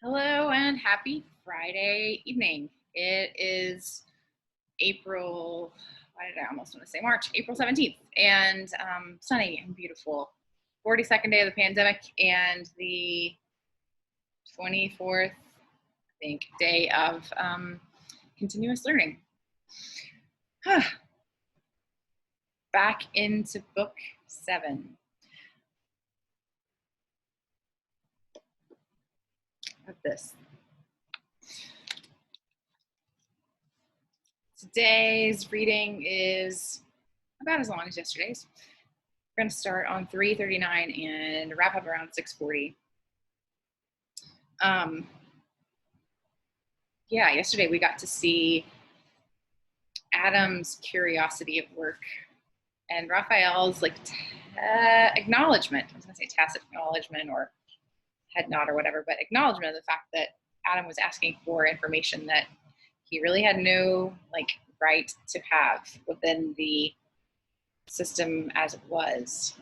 Hello and happy Friday evening. It is April, why did I almost want to say March, April 17th, and sunny and beautiful. 42nd day of the pandemic and the 24th, I think, day of continuous learning. Back into book 7 of this. Today's reading is about as long as yesterday's. We're going to start on 339 and wrap up around 640. Yeah, yesterday we got to see Adam's curiosity of work and Raphael's acknowledgement. I was going to say tacit acknowledgement or head nod or whatever, but acknowledgement of the fact that Adam was asking for information that he really had no right to have within the system as it was.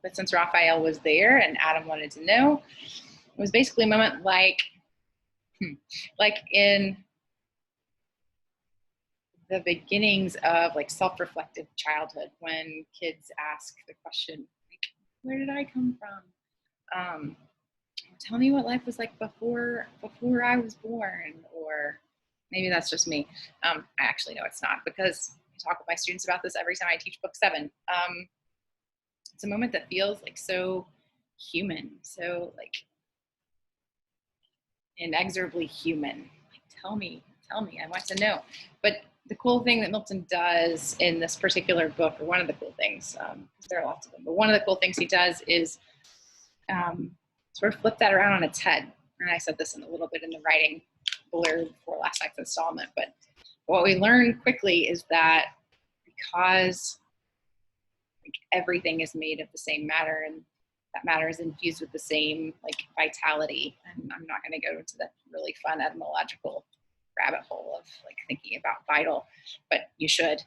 But since Raphael was there and Adam wanted to know, it was basically a moment like in the beginnings of self-reflective childhood, when kids ask the question, where did I come from? Tell me what life was like before I was born. Or maybe that's just me. I actually know it's not, because I talk with my students about this every time I teach book 7. It's a moment that feels so human, so inexorably human. Tell me, I want to know. But the cool thing that Milton does in this particular book, or one of the cool things, there are lots of them, but one of the cool things he does is sort of flip that around on its head. And I said this in a little bit in the writing blurb for last night's installment, but what we learn quickly is that because everything is made of the same matter, and that matter is infused with the same vitality. And I'm not going to go into the really fun etymological rabbit hole of thinking about vital, but you should,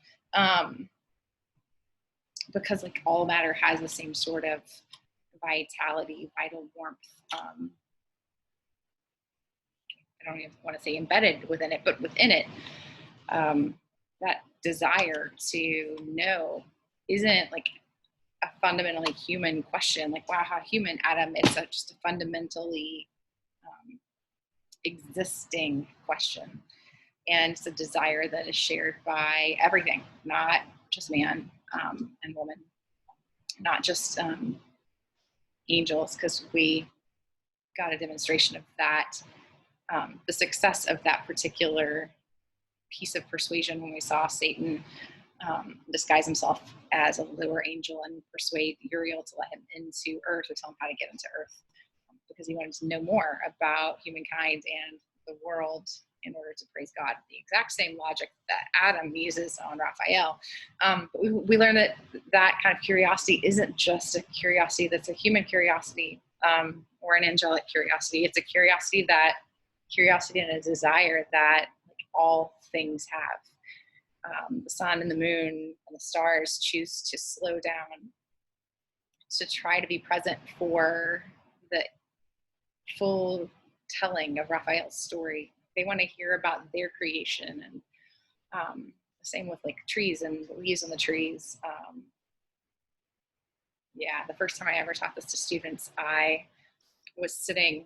because all matter has the same sort of vitality, vital warmth. I don't even want to say embedded within it, but within it, that desire to know isn't a fundamentally human question. Wow, how human, Adam. It's just a fundamentally existing question. And it's a desire that is shared by everything, not just man and woman, not just angels, because we got a demonstration of that, the success of that particular piece of persuasion when we saw Satan disguise himself as a lower angel and persuade Uriel to let him into Earth, or tell him how to get into Earth, because he wanted to know more about humankind and the world in order to praise God. The exact same logic that Adam uses on Raphael. But we learn that kind of curiosity isn't just a curiosity that's a human curiosity or an angelic curiosity. It's a curiosity and a desire that all things have. The sun and the moon and the stars choose to slow down to try to be present for the full telling of Raphael's story. They want to hear about their creation, and the same with trees and the leaves on the trees. The first time I ever taught this to students, I was sitting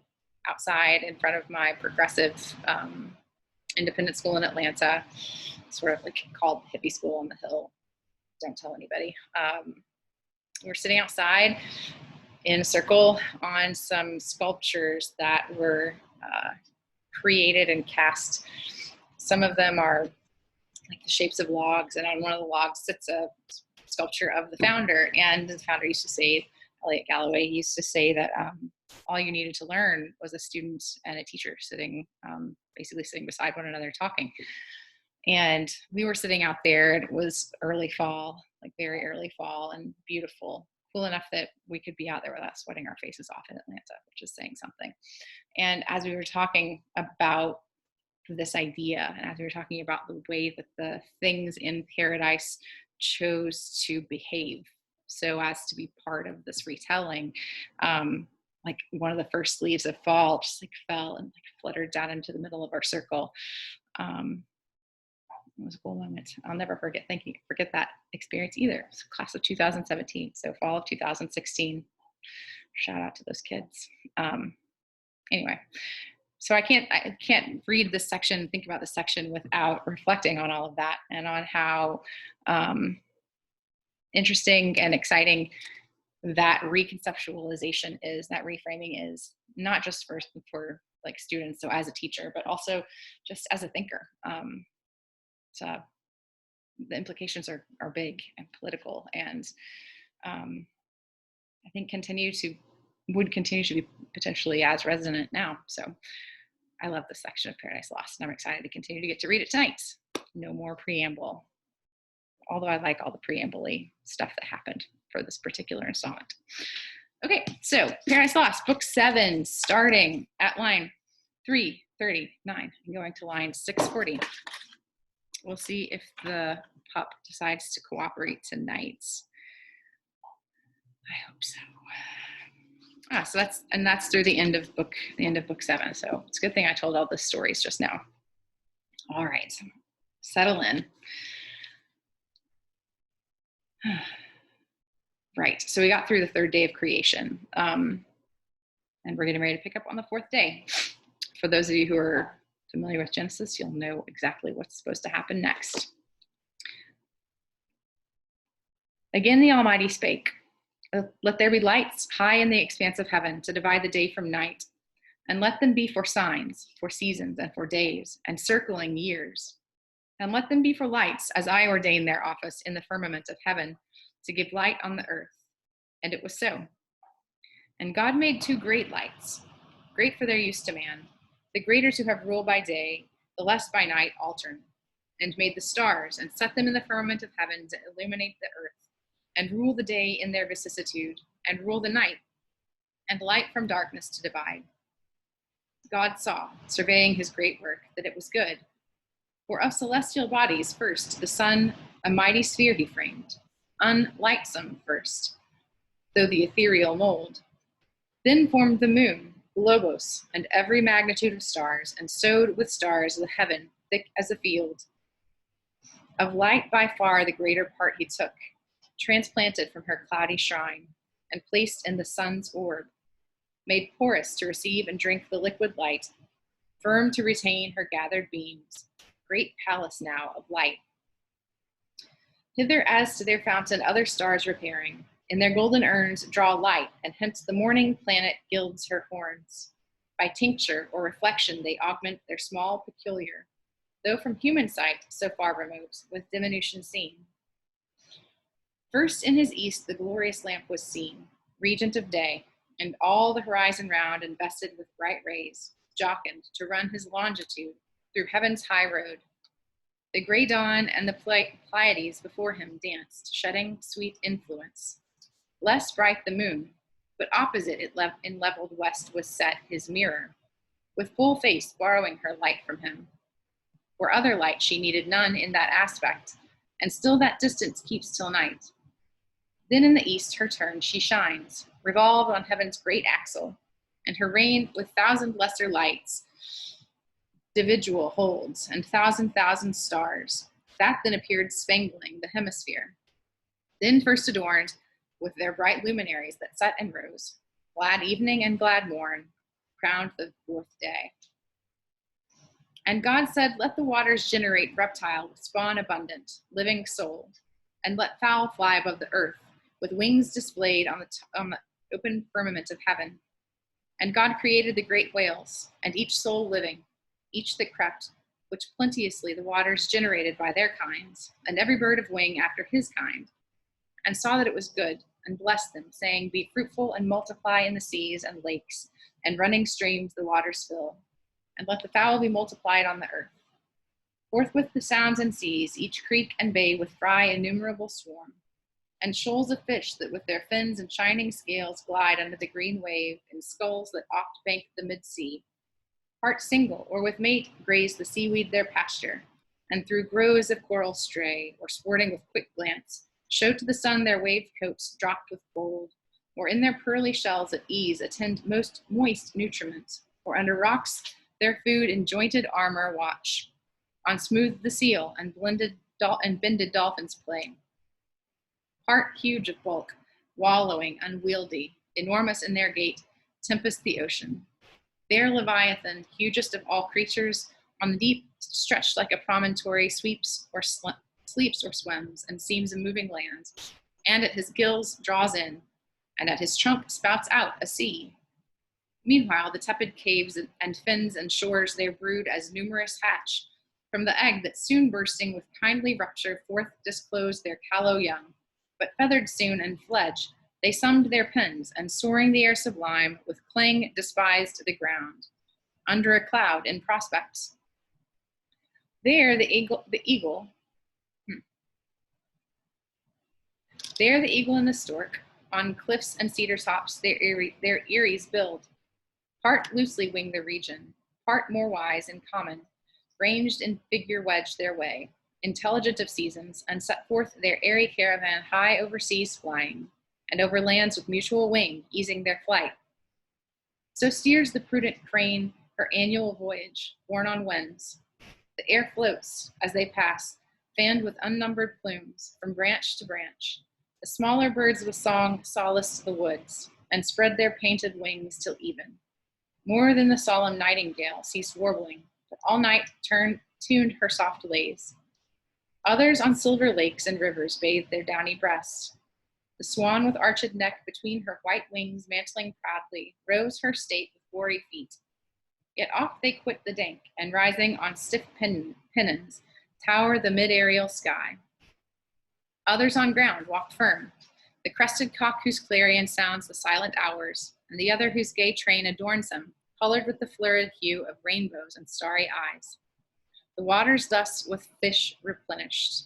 outside in front of my progressive independent school in Atlanta, sort of called hippie school on the hill. Don't tell anybody. We were sitting outside in a circle on some sculptures that were created and cast. Some of them are the shapes of logs, and on one of the logs sits a sculpture of the founder. And the founder used to say, Elliot Galloway, he used to say that all you needed to learn was a student and a teacher sitting, basically sitting beside one another talking. And we were sitting out there, and it was early fall, very early fall, and beautiful, cool enough that we could be out there without sweating our faces off in Atlanta, which is saying something. And as we were talking about this idea, and as we were talking about the way that the things in paradise chose to behave so as to be part of this retelling, like one of the first leaves of fall just like fell and like fluttered down into the middle of our circle. It was a cool moment. I'll never forget that experience either. It was class of 2017, so fall of 2016. Shout out to those kids. Anyway, so I can't read this section, think about this section without reflecting on all of that and on how interesting and exciting that reconceptualization is, that reframing is, not just for like students, so as a teacher, but also just as a thinker. So the implications are big and political, and I think would continue to be potentially as resonant now. So I love this section of Paradise Lost, and I'm excited to continue to get to read it tonight. No more preamble, although I like all the preamble-y stuff that happened for this particular installment. Okay, so Paradise Lost, book 7, starting at line 339 and going to line 640. We'll see if the pup decides to cooperate tonight. I hope so. So that's through the end of book 7. So it's a good thing I told all the stories just now. All right, settle in. Right, so we got through the 3rd day of creation, and we're getting ready to pick up on the 4th day. For those of you who are familiar with Genesis, you'll know exactly what's supposed to happen next. Again, the Almighty spake, "Let there be lights high in the expanse of heaven to divide the day from night, and let them be for signs, for seasons, and for days, and circling years. And let them be for lights, as I ordain their office in the firmament of heaven, to give light on the earth." And it was so. And God made 2 great lights, great for their use to man, the greater to have rule by day, the less by night alternate, and made the stars, and set them in the firmament of heaven to illuminate the earth, and rule the day in their vicissitude, and rule the night, and light from darkness to divide. God saw, surveying his great work, that it was good. For of celestial bodies first the sun a mighty sphere he framed, unlightsome first, though the ethereal mold. Then formed the moon, globos, and every magnitude of stars, and sowed with stars the heaven thick as a field. Of light by far the greater part he took, transplanted from her cloudy shrine, and placed in the sun's orb, made porous to receive and drink the liquid light, firm to retain her gathered beams, great palace now of light. Hither as to their fountain other stars repairing, in their golden urns draw light, and hence the morning planet gilds her horns. By tincture or reflection they augment their small peculiar, though from human sight so far remote, with diminution seen. First in his east the glorious lamp was seen, regent of day, and all the horizon round invested with bright rays, jocund to run his longitude through heaven's high road. The gray dawn and the Pleiades before him danced, shedding sweet influence. Less bright the moon, but opposite it in leveled west was set his mirror, with full face borrowing her light from him. For other light she needed none in that aspect, and still that distance keeps till night. Then in the east her turn she shines, revolved on heaven's great axle, and her reign with 1,000 lesser lights individual holds, and 1,000 stars, that then appeared spangling the hemisphere. Then first adorned with their bright luminaries that set and rose, glad evening and glad morn, crowned the 4th day. And God said, let the waters generate reptile with spawn abundant, living soul, and let fowl fly above the earth, with wings displayed on the open firmament of heaven. And God created the great whales, and each soul living, each that crept, which plenteously the waters generated by their kinds, and every bird of wing after his kind, and saw that it was good, and blessed them, saying, be fruitful and multiply in the seas and lakes, and running streams the waters fill, and let the fowl be multiplied on the earth. Forthwith the sounds and seas, each creek and bay with fry innumerable swarm, and shoals of fish that with their fins and shining scales glide under the green wave in skulls that oft bank the mid-sea, part single or with mate graze the seaweed their pasture, and through groves of coral stray, or sporting with quick glance, show to the sun their waved coats dropped with gold, or in their pearly shells at ease attend most moist nutriment, or under rocks their food in jointed armor watch. On smooth the seal and bended dolphins play. Part huge of bulk, wallowing, unwieldy, enormous in their gait, tempest the ocean. There Leviathan, hugest of all creatures, on the deep, stretched like a promontory, sleeps or swims, and seems a moving land, and at his gills draws in, and at his trunk spouts out a sea. Meanwhile, the tepid caves and fens and shores their brood as numerous hatch, from the egg that soon bursting with kindly rupture forth disclosed their callow young, but feathered soon and fledge, they summed their pens, and soaring the air sublime, with clang despised the ground, under a cloud in prospects. There the eagle and the stork, on cliffs and cedar tops, their eyries build. Part loosely wing the region, part more wise in common, ranged in figure wedge their way, intelligent of seasons, and set forth their airy caravan high over seas flying, and over lands with mutual wing, easing their flight. So steers the prudent crane her annual voyage, borne on winds. The air floats, as they pass, fanned with unnumbered plumes, from branch to branch. The smaller birds with song solace the woods, and spread their painted wings till even. More than the solemn nightingale ceased warbling, but all night tuned her soft lays. Others on silver lakes and rivers bathed their downy breasts. The swan with arched neck between her white wings mantling proudly, rose her state with gory feet. Yet oft they quit the dank, and rising on stiff pennons, tower the mid-aerial sky. Others on ground walked firm, the crested cock whose clarion sounds the silent hours, and the other whose gay train adorns them, colored with the florid hue of rainbows and starry eyes. The waters thus with fish replenished,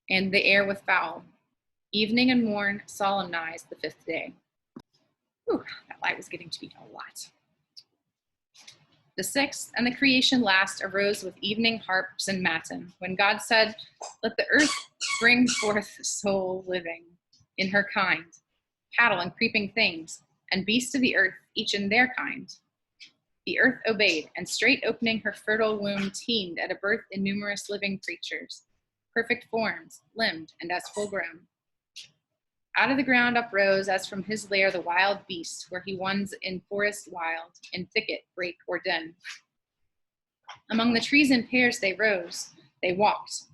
and the air with fowl. Evening and morn solemnized the fifth day. Whew, that light was getting to be a lot. The sixth and the creation last arose with evening harps and matin, when God said, "Let the earth bring forth soul living in her kind, cattle and creeping things, and beasts of the earth, each in their kind." The earth obeyed, and straight opening her fertile womb teemed at a birth in numerous living creatures, perfect forms, limbed, and as full grown. Out of the ground uprose, as from his lair, the wild beast, where he wons in forest wild, in thicket, brake, or den. Among the trees in pairs they rose, they walked,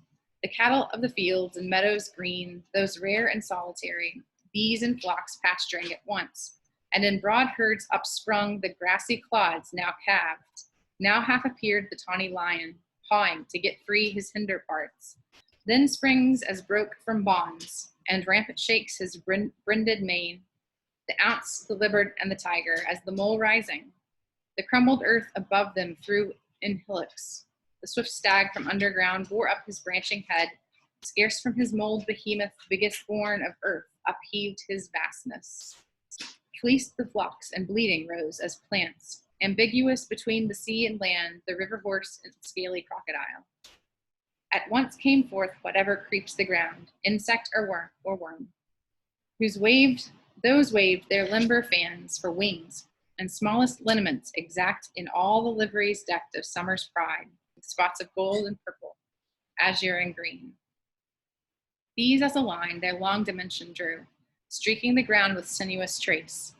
the cattle of the fields and meadows green, those rare and solitary, bees and flocks pasturing at once, and in broad herds upsprung the grassy clods, now calved, now half appeared the tawny lion, pawing to get free his hinder parts, then springs as broke from bonds, and rampant shakes his brinded mane, the ounce, the leopard, and the tiger, as the mole rising. The crumbled earth above them threw in hillocks. The swift stag from underground bore up his branching head, scarce from his mold behemoth, biggest born of earth, upheaved his vastness. Fleeced the flocks, and bleeding rose as plants, ambiguous between the sea and land, the river horse and scaly crocodile. At once came forth whatever creeps the ground, insect or worm, those waved their limber fans for wings, and smallest lineaments exact in all the liveries decked of summer's pride, with spots of gold and purple, azure and green. These as a line their long dimension drew, streaking the ground with sinuous trace.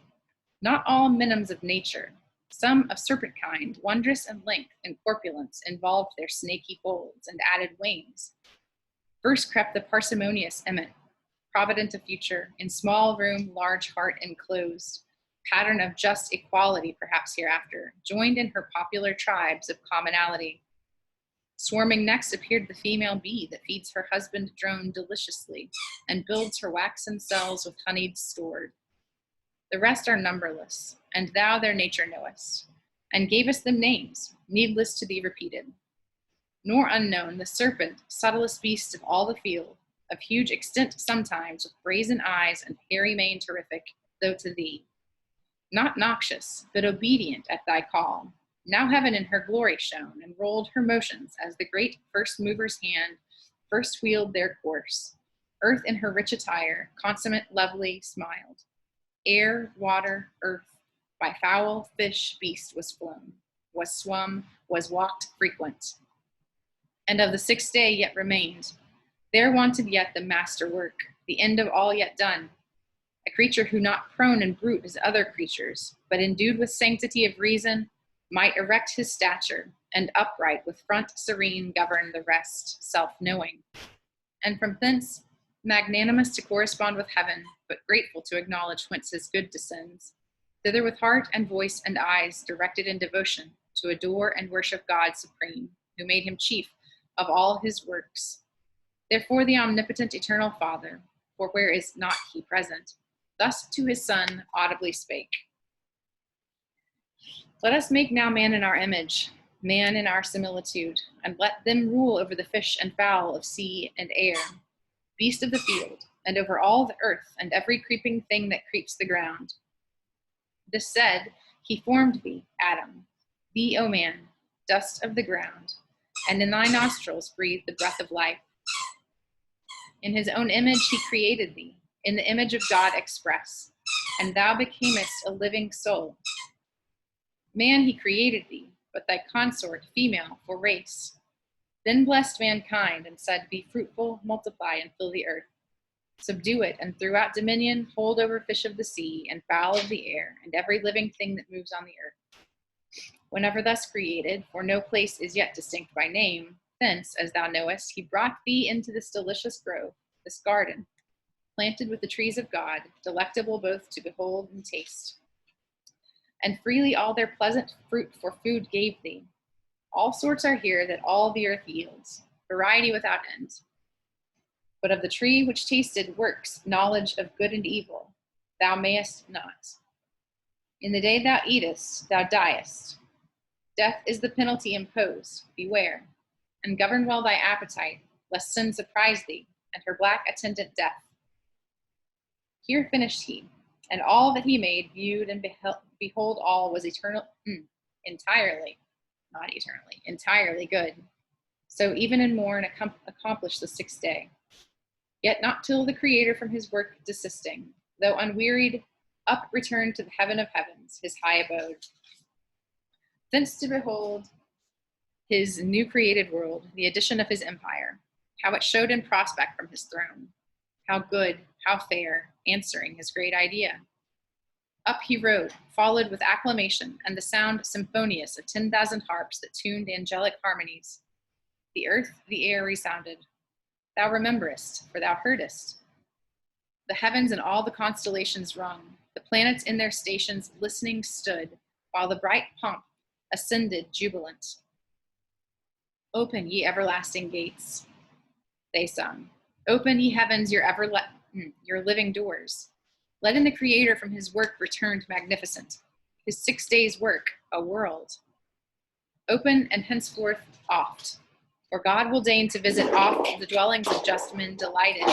Not all minims of nature, some of serpent kind, wondrous in length and corpulence, involved their snaky folds and added wings. First crept the parsimonious emmet, provident of future, in small room, large heart enclosed, pattern of just equality perhaps hereafter, joined in her popular tribes of commonality. Swarming next appeared the female bee that feeds her husband drone deliciously, and builds her waxen cells with honeyed stored. The rest are numberless, and thou their nature knowest, and gavest them names, needless to be repeated. Nor unknown, the serpent, subtlest beast of all the field, of huge extent sometimes, with brazen eyes and hairy mane terrific, though to thee. Not noxious, but obedient at thy call. Now heaven in her glory shone, and rolled her motions as the great first mover's hand first wheeled their course. Earth in her rich attire, consummate, lovely, smiled. Air, water, earth, by fowl, fish, beast was flown, was swum, was walked frequent. And of the 6th day yet remained. There wanted yet the master work, the end of all yet done. A creature who not prone and brute as other creatures, but endued with sanctity of reason, might erect his stature, and upright with front serene govern the rest, self-knowing. And from thence, magnanimous to correspond with heaven, but grateful to acknowledge whence his good descends, thither with heart and voice and eyes directed in devotion, to adore and worship God supreme, who made him chief of all his works. Therefore the omnipotent eternal Father, for where is not he present, thus to his Son audibly spake. Let us make now man in our image, man in our similitude, and let them rule over the fish and fowl of sea and air, beast of the field, and over all the earth and every creeping thing that creeps the ground. This said, he formed thee, Adam, thee, O man, dust of the ground, and in thy nostrils breathed the breath of life. In his own image he created thee, in the image of God express, and thou becamest a living soul. Man he created thee, but thy consort female for race. Then blessed mankind and said, be fruitful, multiply, and fill the earth. Subdue it, and throughout dominion hold over fish of the sea, and fowl of the air, and every living thing that moves on the earth. Whenever thus created, for no place is yet distinct by name, thence, as thou knowest, he brought thee into this delicious grove, this garden, planted with the trees of God, delectable both to behold and taste. And freely all their pleasant fruit for food gave thee. All sorts are here that all the earth yields, variety without end. But of the tree which tasted works knowledge of good and evil, thou mayest not. In the day thou eatest, thou diest. Death is the penalty imposed, beware, and govern well thy appetite, lest sin surprise thee, and her black attendant death. Here finished he, and all that he made, viewed, and behold all was entirely good. So even in more accomplished the 6th day. Yet not till the Creator from his work desisting, though unwearied, up returned to the heaven of heavens, his high abode. Thence to behold his new created world, the addition of his empire, how it showed in prospect from his throne, how good, how fair, answering his great idea. Up he rode, followed with acclamation, and the sound symphonious of 10,000 harps that tuned angelic harmonies. The earth, the air resounded. Thou rememberest, for thou heardest. The heavens and all the constellations rung, the planets in their stations listening stood, while the bright pomp ascended jubilant. Open, ye everlasting gates, they sung. Open, ye heavens, your living doors. Let in the Creator from his work returned magnificent, his 6 days' work, a world. Open and henceforth oft, for God will deign to visit oft the dwellings of just men delighted,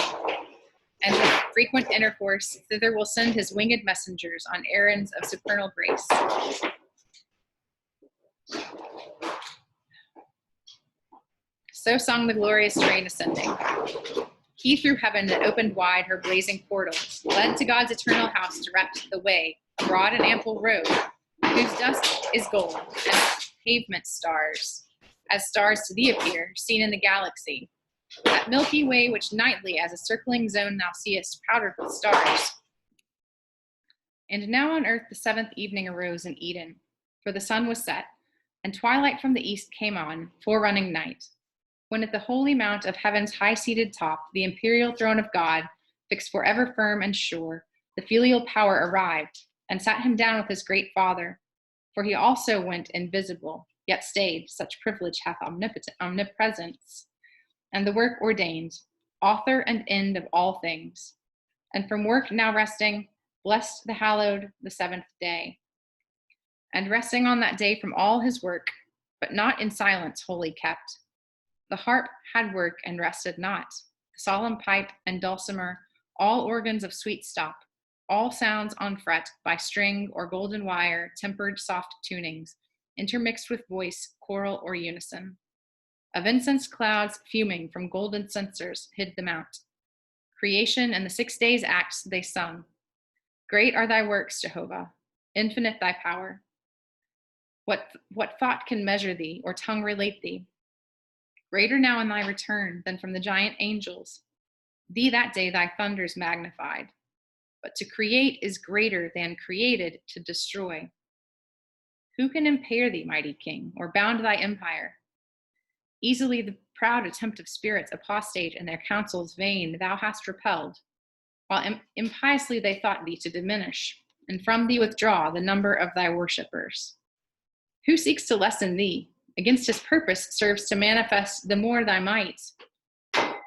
and with frequent intercourse thither will send his winged messengers on errands of supernal grace. So sung the glorious train ascending. He through heaven that opened wide her blazing portals, led to God's eternal house direct the way, a broad and ample road, whose dust is gold, and pavement stars, as stars to thee appear, seen in the galaxy, that Milky Way which nightly as a circling zone thou seest powdered with stars. And now on earth the 7th evening arose in Eden, for the sun was set, and twilight from the east came on, forerunning night, when at the holy mount of heaven's high-seated top, the imperial throne of God, fixed forever firm and sure, the filial power arrived, and sat him down with his great Father, for he also went invisible, yet stayed, such privilege hath omnipresence, and the work ordained, author and end of all things, and from work now resting, blessed the hallowed the 7th day, and resting on that day from all his work, but not in silence wholly kept. The harp had work and rested not, the solemn pipe and dulcimer, all organs of sweet stop, all sounds on fret by string or golden wire, tempered soft tunings, intermixed with voice, choral or unison. Of incense clouds fuming from golden censers hid the mount. Creation and the 6 days' acts they sung. Great are thy works, Jehovah, infinite thy power. What thought can measure thee, or tongue relate thee? Greater now in thy return than from the giant angels. Thee that day thy thunders magnified. But to create is greater than created to destroy. Who can impair thee, mighty king, or bound thy empire? Easily the proud attempt of spirits apostate and their counsels vain thou hast repelled, while impiously they thought thee to diminish, and from thee withdraw the number of thy worshippers. Who seeks to lessen thee? Against his purpose serves to manifest the more thy might.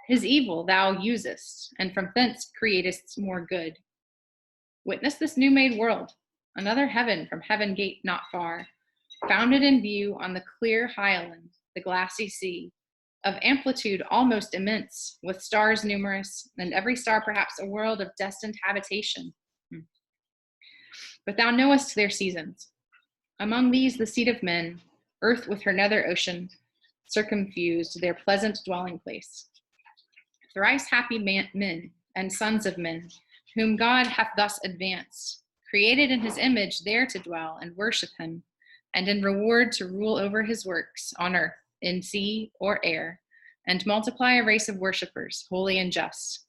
His evil thou usest, and from thence createst more good. Witness this new-made world, another heaven from heaven gate not far, founded in view on the clear highland, the glassy sea, of amplitude almost immense, with stars numerous, and every star perhaps a world of destined habitation. But thou knowest their seasons. Among these the seed of men, earth with her nether ocean, circumfused their pleasant dwelling place. Thrice happy men and sons of men, whom God hath thus advanced, created in his image there to dwell and worship him, and in reward to rule over his works on earth, in sea or air, and multiply a race of worshippers, holy and just.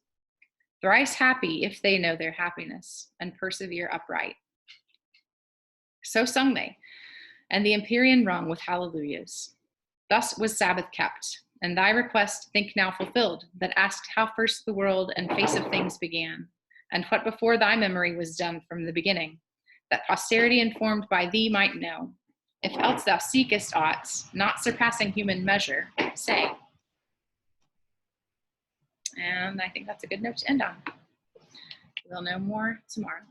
Thrice happy if they know their happiness, and persevere upright. So sung they, and the Empyrean rung with hallelujahs. Thus was Sabbath kept, and thy request think now fulfilled, that asked how first the world and face of things began, and what before thy memory was done from the beginning, that posterity informed by thee might know. If else thou seekest aught, not surpassing human measure, say. And I think that's a good note to end on. We'll know more tomorrow.